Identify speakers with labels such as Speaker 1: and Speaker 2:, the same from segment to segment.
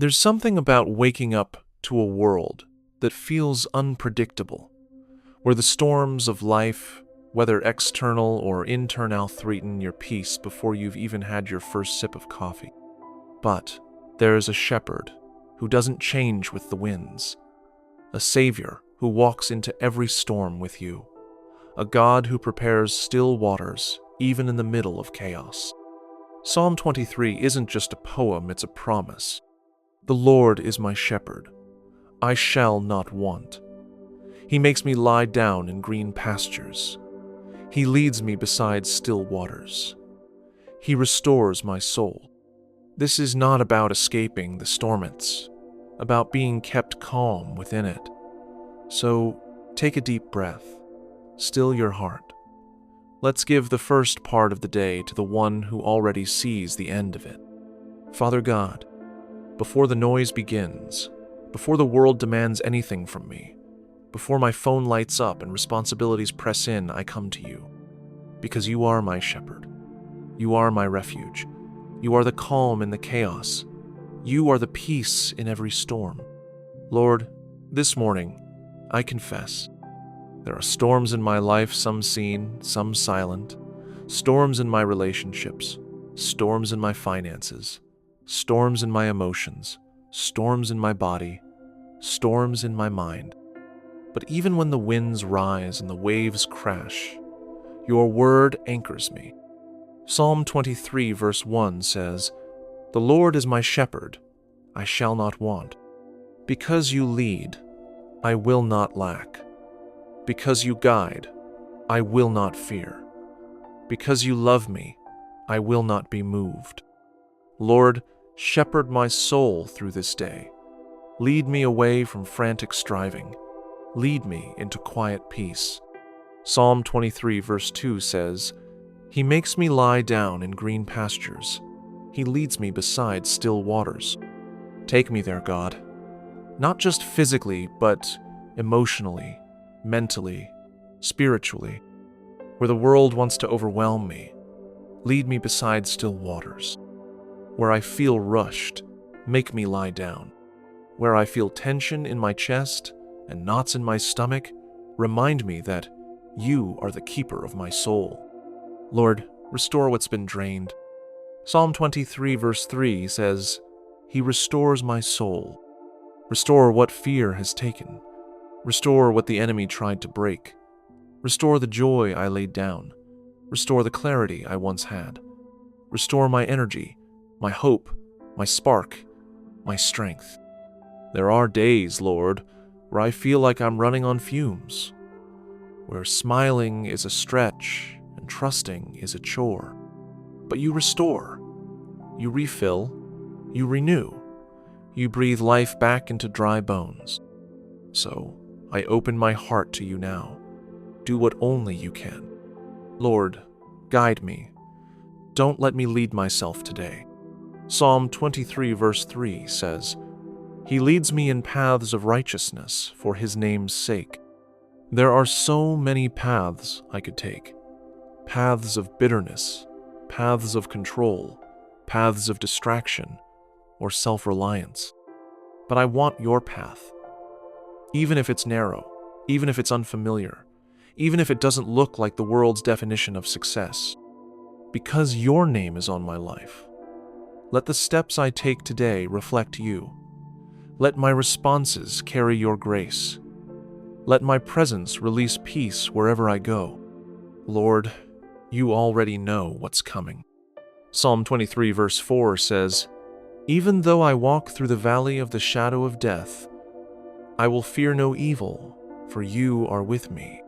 Speaker 1: There's something about waking up to a world that feels unpredictable, where the storms of life, whether external or internal, threaten your peace before you've even had your first sip of coffee. But there is a shepherd who doesn't change with the winds, a savior who walks into every storm with you, a God who prepares still waters even in the middle of chaos. Psalm 23 isn't just a poem, it's a promise. The Lord is my shepherd. I shall not want. He makes me lie down in green pastures. He leads me beside still waters. He restores my soul. This is not about escaping the storm, it's about being kept calm within it. So take a deep breath. Still your heart. Let's give the first part of the day to the one who already sees the end of it. Father God, before the noise begins, before the world demands anything from me, before my phone lights up and responsibilities press in, I come to you. Because you are my shepherd. You are my refuge. You are the calm in the chaos. You are the peace in every storm. Lord, this morning, I confess, there are storms in my life, some seen, some silent, storms in my relationships, storms in my finances, storms in my emotions, storms in my body, storms in my mind. But even when the winds rise and the waves crash, your word anchors me. Psalm 23 verse 1 says, "The Lord is my shepherd, I shall not want. Because you lead, I will not lack. Because you guide, I will not fear. Because you love me, I will not be moved." Lord, shepherd my soul through this day. Lead me away from frantic striving. Lead me into quiet peace. Psalm 23 verse 2 says, "He makes me lie down in green pastures. He leads me beside still waters." Take me there, God. Not just physically, but emotionally, mentally, spiritually. Where the world wants to overwhelm me, lead me beside still waters. Where I feel rushed, make me lie down. Where I feel tension in my chest and knots in my stomach, remind me that you are the keeper of my soul. Lord, restore what's been drained. Psalm 23 verse 3 says, "He restores my soul." Restore what fear has taken. Restore what the enemy tried to break. Restore the joy I laid down. Restore the clarity I once had. Restore my energy, my hope, my spark, my strength. There are days, Lord, where I feel like I'm running on fumes, where smiling is a stretch and trusting is a chore. But you restore, you refill, you renew, you breathe life back into dry bones. So I open my heart to you now. Do what only you can. Lord, guide me. Don't let me lead myself today. Psalm 23 verse 3 says, "He leads me in paths of righteousness for his name's sake." There are so many paths I could take. Paths of bitterness, paths of control, paths of distraction, or self-reliance. But I want your path. Even if it's narrow, even if it's unfamiliar, even if it doesn't look like the world's definition of success. Because your name is on my life. Let the steps I take today reflect you. Let my responses carry your grace. Let my presence release peace wherever I go. Lord, you already know what's coming. Psalm 23 verse 4 says, "Even though I walk through the valley of the shadow of death, I will fear no evil, for you are with me."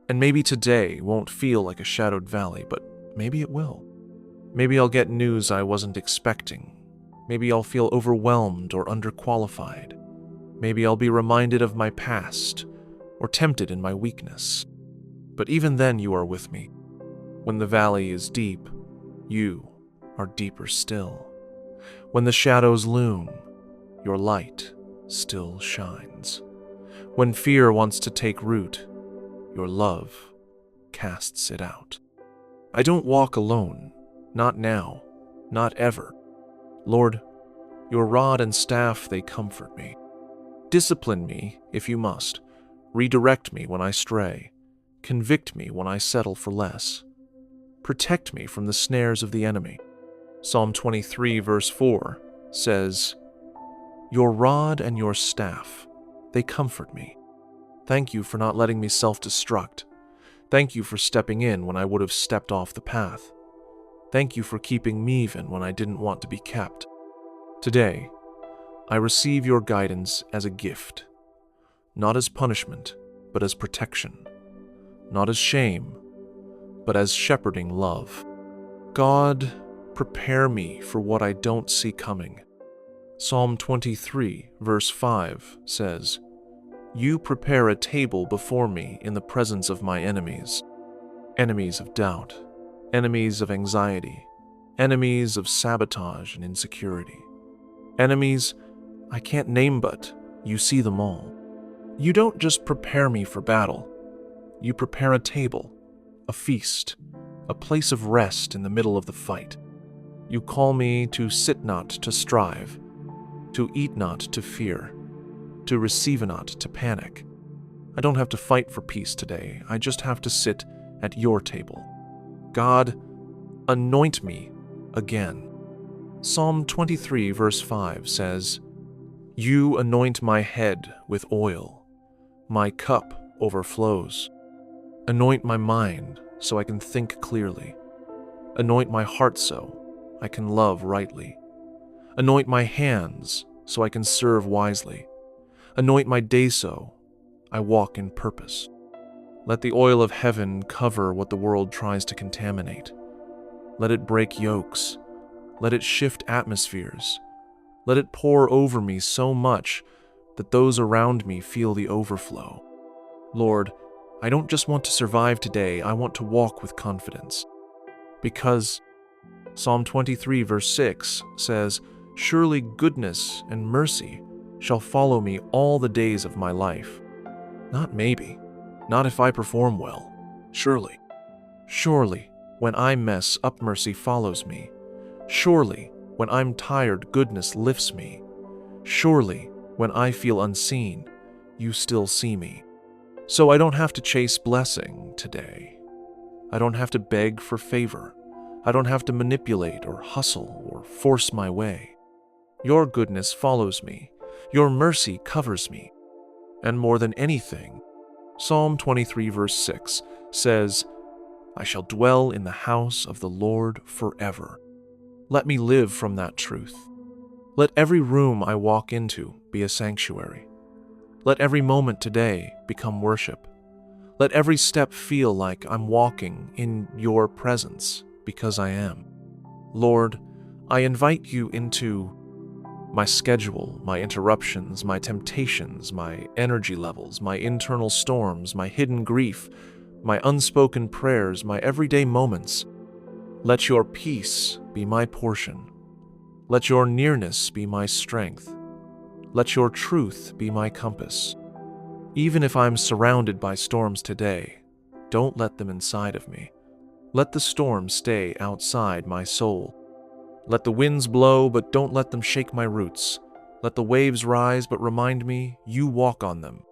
Speaker 1: And maybe today won't feel like a shadowed valley, but maybe it will. Maybe I'll get news I wasn't expecting. Maybe I'll feel overwhelmed or underqualified. Maybe I'll be reminded of my past or tempted in my weakness. But even then you are with me. When the valley is deep, you are deeper still. When the shadows loom, your light still shines. When fear wants to take root, your love casts it out. I don't walk alone, not now, not ever. Lord, Your rod and staff, they comfort me. Discipline me if you must. Redirect me when I stray. Convict me when I settle for less. Protect me from the snares of the enemy. Psalm 23, verse 4 says, Your rod and your staff, they comfort me. Thank you for not letting me self-destruct. Thank you for stepping in when I would have stepped off the path. Thank you for keeping me even when I didn't want to be kept. Today, I receive your guidance as a gift, not as punishment, but as protection, not as shame, but as shepherding love. God, prepare me for what I don't see coming. Psalm 23, verse 5 says, You prepare a table before me in the presence of my enemies, enemies of doubt, enemies of anxiety, enemies of sabotage and insecurity, enemies I can't name, but you see them all. You don't just prepare me for battle. You prepare a table, a feast, a place of rest in the middle of the fight. You call me to sit not to strive, to eat not to fear, to receive not to panic. I don't have to fight for peace today. I just have to sit at your table. God, anoint me again. Psalm 23, verse 5 says, You anoint my head with oil. My cup overflows. Anoint my mind so I can think clearly. Anoint my heart so I can love rightly. Anoint my hands so I can serve wisely. Anoint my day so I walk in purpose. Let the oil of heaven cover what the world tries to contaminate. Let it break yokes. Let it shift atmospheres. Let it pour over me so much that those around me feel the overflow. Lord, I don't just want to survive today, I want to walk with confidence. Because Psalm 23, verse 6 says, Surely goodness and mercy shall follow me all the days of my life. Not maybe, not if I perform well. Surely. Surely, when I mess up, mercy follows me. Surely, when I'm tired, goodness lifts me. Surely, when I feel unseen, you still see me. So I don't have to chase blessing today. I don't have to beg for favor. I don't have to manipulate or hustle or force my way. Your goodness follows me. Your mercy covers me. And more than anything, Psalm 23, verse 6 says, I shall dwell in the house of the Lord forever. Let me live from that truth. Let every room I walk into be a sanctuary. Let every moment today become worship. Let every step feel like I'm walking in your presence, because I am. Lord, I invite you into my schedule, my interruptions, my temptations, my energy levels, my internal storms, my hidden grief, my unspoken prayers, my everyday moments. Let your peace be my portion. Let your nearness be my strength. Let your truth be my compass. Even if I'm surrounded by storms today, don't let them inside of me. Let the storm stay outside my soul. Let the winds blow, but don't let them shake my roots. Let the waves rise, but remind me you walk on them.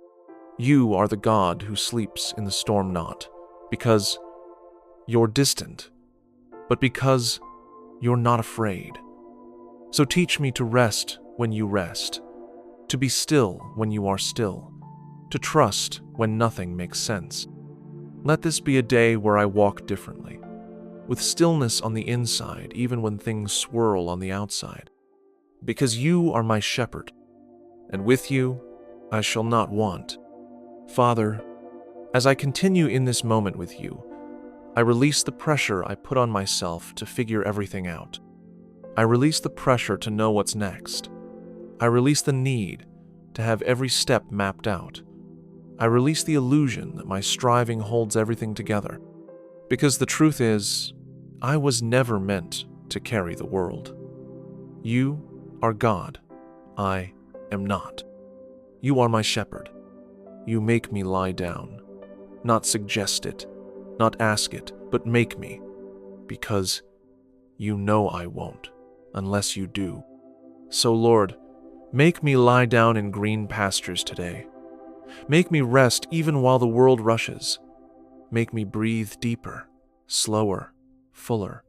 Speaker 1: You are the God who sleeps in the storm not, because you're distant, but because you're not afraid. So teach me to rest when you rest, to be still when you are still, to trust when nothing makes sense. Let this be a day where I walk differently, with stillness on the inside even when things swirl on the outside. Because you are my shepherd, and with you I shall not want. Father, as I continue in this moment with you, I release the pressure I put on myself to figure everything out. I release the pressure to know what's next. I release the need to have every step mapped out. I release the illusion that my striving holds everything together. Because the truth is, I was never meant to carry the world. You are God. I am not. You are my shepherd. You make me lie down. Not suggest it, not ask it, but make me. Because you know I won't, unless you do. So, Lord, make me lie down in green pastures today. Make me rest even while the world rushes. Make me breathe deeper, slower, fuller.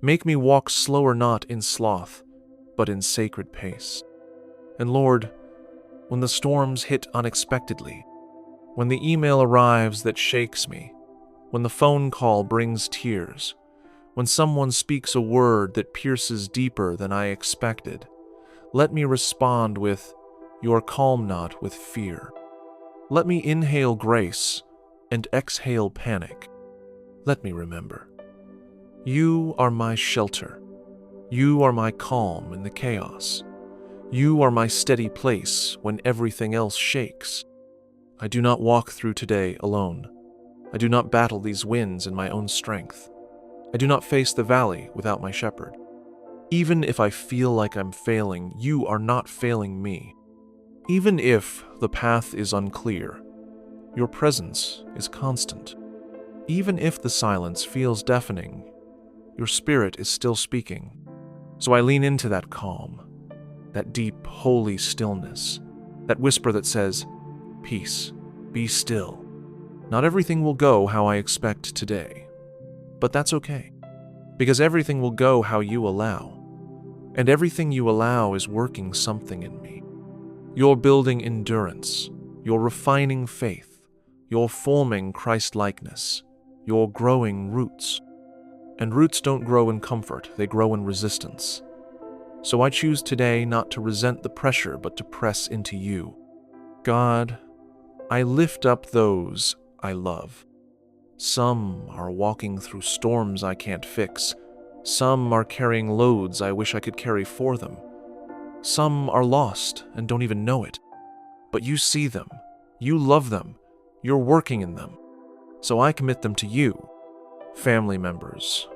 Speaker 1: Make me walk slower not in sloth, but in sacred pace. And Lord, when the storms hit unexpectedly, when the email arrives that shakes me, when the phone call brings tears, when someone speaks a word that pierces deeper than I expected, let me respond with, "You are calm not with fear." Let me inhale grace and exhale panic. Let me remember. You are my shelter. You are my calm in the chaos. You are my steady place when everything else shakes. I do not walk through today alone. I do not battle these winds in my own strength. I do not face the valley without my shepherd. Even if I feel like I'm failing, you are not failing me. Even if the path is unclear, your presence is constant. Even if the silence feels deafening, your spirit is still speaking. So I lean into that calm, that deep, holy stillness, that whisper that says, "Peace, be still." Not everything will go how I expect today, but that's okay, because everything will go how you allow, and everything you allow is working something in me. You're building endurance, you're refining faith, you're forming Christ-likeness, you're growing roots. And roots don't grow in comfort, they grow in resistance. So I choose today not to resent the pressure, but to press into you. God, I lift up those I love. Some are walking through storms I can't fix. Some are carrying loads I wish I could carry for them. Some are lost and don't even know it. But you see them, you love them, you're working in them. So I commit them to you. Family members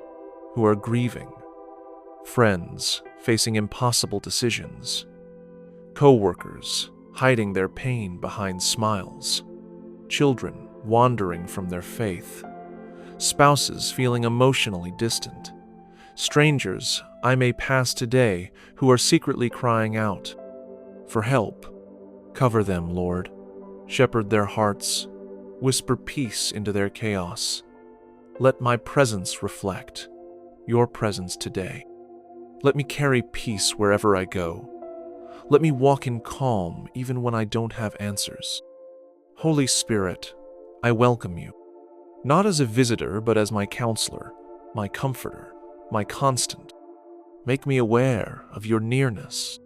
Speaker 1: who are grieving, friends facing impossible decisions, co-workers hiding their pain behind smiles, children wandering from their faith, spouses feeling emotionally distant, strangers I may pass today who are secretly crying out for help. Cover them, Lord. Shepherd their hearts. Whisper peace into their chaos. Let my presence reflect your presence today. Let me carry peace wherever I go. Let me walk in calm even when I don't have answers. Holy Spirit, I welcome you, not as a visitor, but as my counselor, my comforter, my constant. Make me aware of your nearness.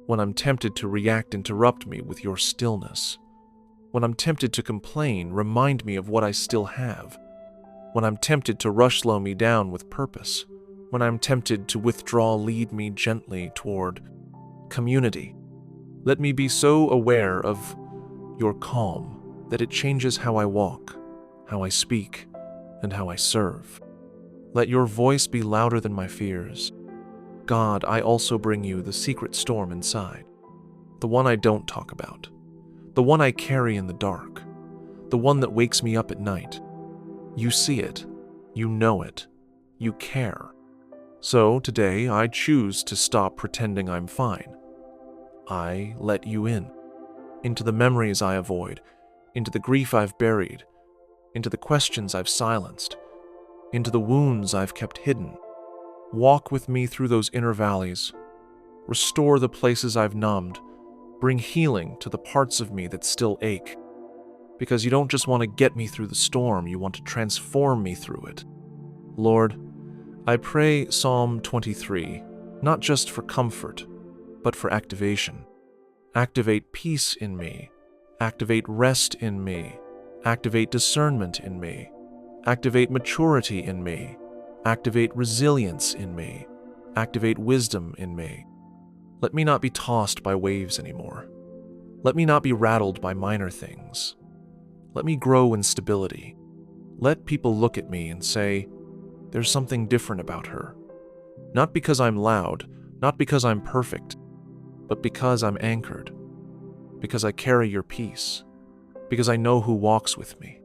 Speaker 1: When I'm tempted to react, interrupt me with your stillness. When I'm tempted to complain, remind me of what I still have. When I'm tempted to rush, slow me down with purpose. When I'm tempted to withdraw, lead me gently toward community. Let me be so aware of your calm that it changes how I walk, how I speak, and how I serve. Let your voice be louder than my fears. God, I also bring you the secret storm inside, the one I don't talk about, the one I carry in the dark, the one that wakes me up at night. You see it, you know it, you care. So today I choose to stop pretending I'm fine. I let you in, into the memories I avoid, into the grief I've buried, into the questions I've silenced, into the wounds I've kept hidden. Walk with me through those inner valleys. Restore the places I've numbed. Bring healing to the parts of me that still ache. Because you don't just want to get me through the storm, you want to transform me through it. Lord, I pray Psalm 23, not just for comfort, but for activation. Activate peace in me. Activate rest in me. Activate discernment in me. Activate maturity in me. Activate resilience in me. Activate wisdom in me. Let me not be tossed by waves anymore. Let me not be rattled by minor things. Let me grow in stability. Let people look at me and say, there's something different about her. Not because I'm loud, not because I'm perfect, but because I'm anchored. Because I carry your peace. Because I know who walks with me.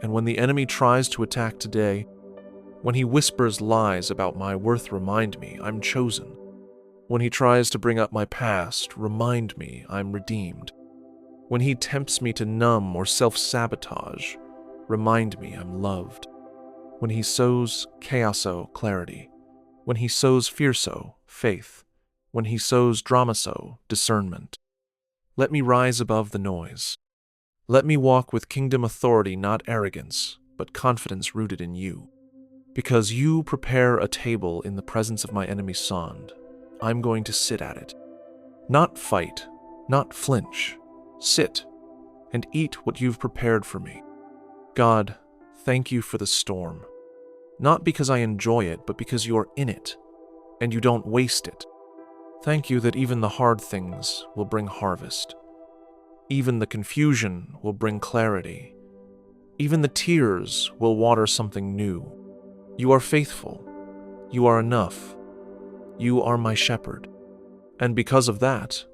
Speaker 1: And when the enemy tries to attack today, when he whispers lies about my worth, remind me I'm chosen. When he tries to bring up my past, remind me I'm redeemed. When he tempts me to numb or self-sabotage, remind me I'm loved. When he sows chaos.O, clarity. When he sows fierce-O, faith. When he sows drama-so, discernment. Let me rise above the noise. Let me walk with kingdom authority, not arrogance, but confidence rooted in you. Because you prepare a table in the presence of my enemy Sand, I'm going to sit at it. Not fight, not flinch. Sit and eat what you've prepared for me. God, thank you for the storm. Not because I enjoy it, but because you're in it, and you don't waste it. Thank you that even the hard things will bring harvest. Even the confusion will bring clarity. Even the tears will water something new. You are faithful. You are enough. You are my shepherd. And because of that,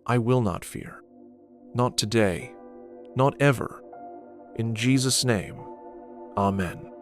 Speaker 1: I will not fear. Not today, not ever. In Jesus' name, Amen.